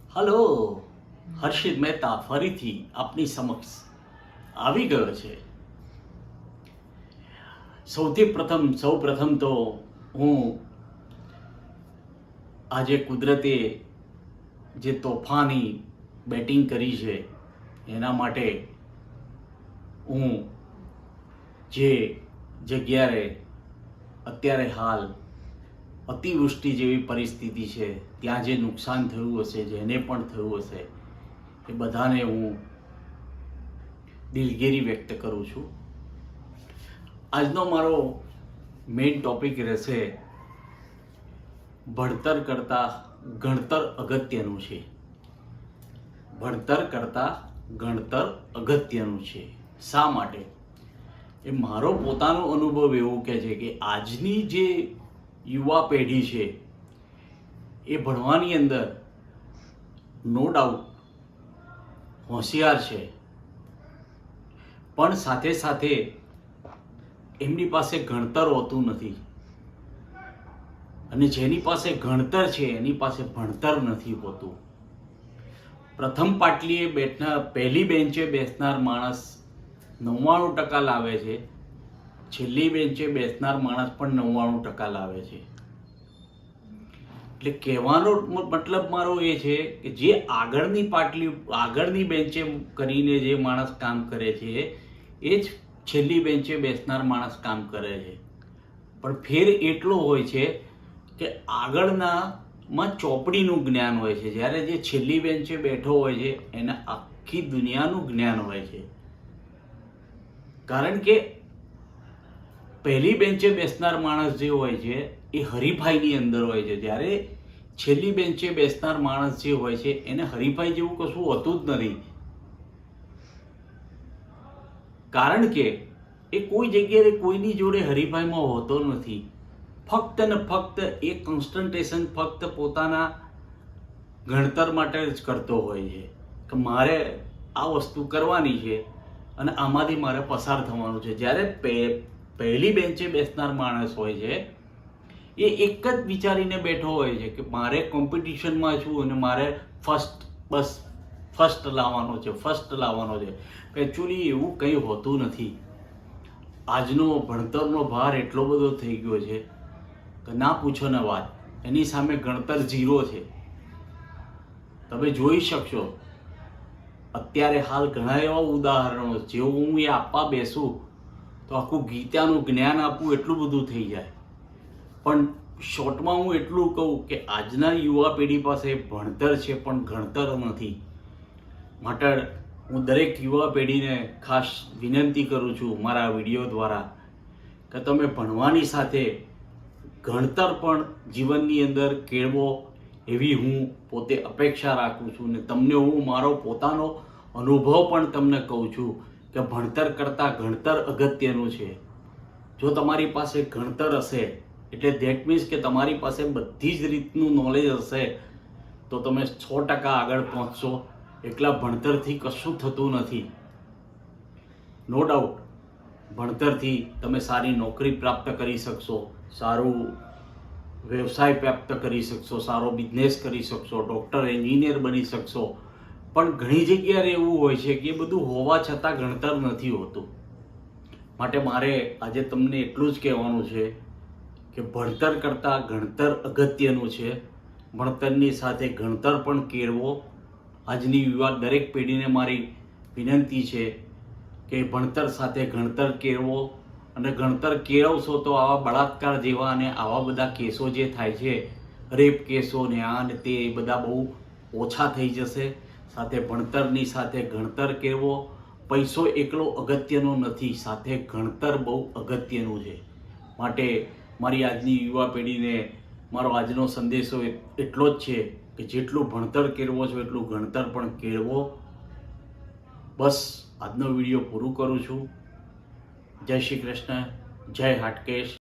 Hello, હર્ષિત મહેતા ફરીથી આપની સમક્ષ આવી ગયો છે. સૌ પ્રથમ તો હું આજે કુદરતે જે તોફાની બેટિંગ કરી છે એના માટે હું જે જગ્યાએ અત્યારે હાલ અતિવૃષ્ટિ જેવી પરિસ્થિતિ છે ત્યાં જે નુકસાન થયું હશે, જેને પણ થયું હશે, એ બધાને હું દિલગીરી વ્યક્ત કરું છું. આજનો મારો મેઇન ટોપિક રહેશે ભણતર કરતાં ગણતર અગત્યનું છે. ભણતર કરતાં ગણતર અગત્યનું છે. શા માટે? એ મારો પોતાનો અનુભવ એવું કહે છે કે આજની જે યુવા પેઢી છે એ ભણવાની અંદર નો ડાઉટ હોશિયાર છે, પણ સાથે સાથે એમની પાસે ગણતર હોતું નથી, અને જેની પાસે ગણતર છે એની પાસે ભણતર નથી હોતું. પ્રથમ પાટલીએ પહેલી બેન્ચે બેસનાર માણસ 99% લાવે છે, છેલ્લી બેન્ચે બેસનાર માણસ પણ 99% લાવે છે. એટલે કહેવાનો મતલબ મારો એ છે કે જે આગળની બેન્ચે કરીને જે માણસ કામ કરે છે એ જ છેલ્લી બેન્ચે બેસનાર માણસ કામ કરે છે. પણ ફેર એટલો હોય છે કે આગળનામાં ચોપડીનું જ્ઞાન હોય છે, જ્યારે જે છેલ્લી બેન્ચે બેઠો હોય છે એને આખી દુનિયાનું જ્ઞાન હોય છે. કારણ કે પહેલી બેન્ચે બેસનાર માણસ જે હોય છે એ હરીફાઈની અંદર હોય છે, જ્યારે છેલ્લી બેન્ચે બેસનાર માણસ જે હોય છે એને હરીફાઈ જેવું કશું હોતું જ નથી. કારણ કે એ કોઈ જગ્યાએ કોઈની જોડે હરીફાઈમાં હોતો નથી. ફક્ત ને ફક્ત એ કોન્સન્ટ્રેશન ફક્ત પોતાના ગણતર માટે જ કરતો હોય છે કે મારે આ વસ્તુ કરવાની છે અને આમાંથી મારે પસાર થવાનું છે. જ્યારે પહેલી બેન્ચે બેસનાર માણસ હોય છે એ એક જ વિચારીને બેઠો હોય છે કે મારે કોમ્પિટિશનમાં છું અને મારે ફર્સ્ટ લાવવાનો છે. એકચ્યુઅલી એવું કંઈ હોતું નથી. આજનો ભણતરનો ભાર એટલો બધો થઈ ગયો છે કે ના પૂછો ને વાત. એની સામે ગણતર 0 છે. તમે જોઈ શકશો અત્યારે હાલ ઘણા એવા ઉદાહરણો, જેવું હું એ આપવા બેસું તો આખું ગીતાનું જ્ઞાન આપવું એટલું બધું થઈ જાય. પણ શોર્ટમાં હું એટલું કહું કે આજના યુવા પેઢી પાસે ભણતર છે પણ ગણતર નથી. માટે હું દરેક યુવા પેઢીને ખાસ વિનંતી કરું છું મારા વિડીયો દ્વારા કે તમે ભણવાની સાથે ગણતર પણ જીવનની અંદર કેળવો, એવી હું પોતે અપેક્ષા રાખું છું. ને તમને હું મારો પોતાનો અનુભવ પણ તમને કહું છું કે ભણતર કરતાં ગણતર અગત્યનું છે. જો તમારી પાસે ગણતર હશે એટલે ધેટ મીન્સ કે તમારી પાસે બધી જ રીતનું નોલેજ હશે તો તમે 100% આગળ પહોંચશો. એકલા ભણતરથી કશું થતું નથી. નો ડાઉટ ભણતરથી તમે સારી નોકરી પ્રાપ્ત કરી શકશો, સારું વ્યવસાય પ્રાપ્ત કરી શકશો, સારો બિઝનેસ કરી શકશો, ડૉક્ટર, એન્જિનિયર બની શકશો. પણ ઘણી જગ્યાએ એવું હોય છે કે એ બધું હોવા છતાં ગણતર નથી હોતું. માટે મારે આજે તમને એટલું જ કહેવાનું છે કે ભણતર કરતાં ગણતર અગત્યનું છે. ભણતરની સાથે ગણતર પણ કેળવો. આજની યુવા દરેક પેઢીને મારી વિનંતી છે કે ભણતર સાથે ગણતર કેળવો, અને ગણતર કેળવશો તો આવા બળાત્કાર જેવા અને આવા બધા કેસો જે થાય છે, રેપ કેસો ને આ ને તે, એ બધા બહુ ઓછા થઈ જશે. સાથે ભણતરની સાથે ગણતર કેળવો. પૈસો એકલો અગત્યનો નથી, સાથે ગણતર બહુ અગત્યનું છે. માટે મારી આજની યુવા પેઢીને મારો આજનો સંદેશો એટલો જ છે કે જેટલું ભણતર કેળવો છો એટલું ગણતર પણ કેળવો. બસ આજનો વિડીયો પૂરું કરું છું. જય શ્રી કૃષ્ણ, જય હાટકેશ.